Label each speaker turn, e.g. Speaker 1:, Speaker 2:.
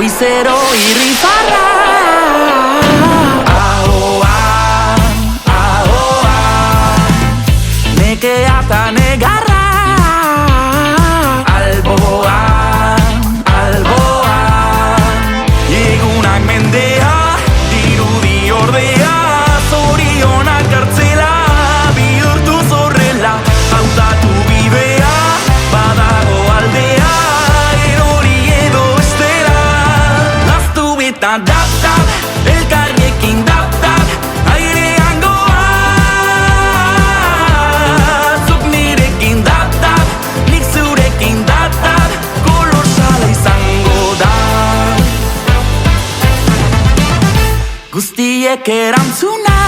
Speaker 1: goizero irrifarra. Nekea eta negarra. Alboan egunak mendea, dirudi ordea, zorionak kartzela, bihurtu zorrela, hautatu bidea, badago aldea, erori edo estera, naztu beta dap-dap, elkarriekin dap-dap, airean goa, zuk nirekin dap-dap, nik zurekin dap-dap, kolor sala izango da. Guztiek erantzuna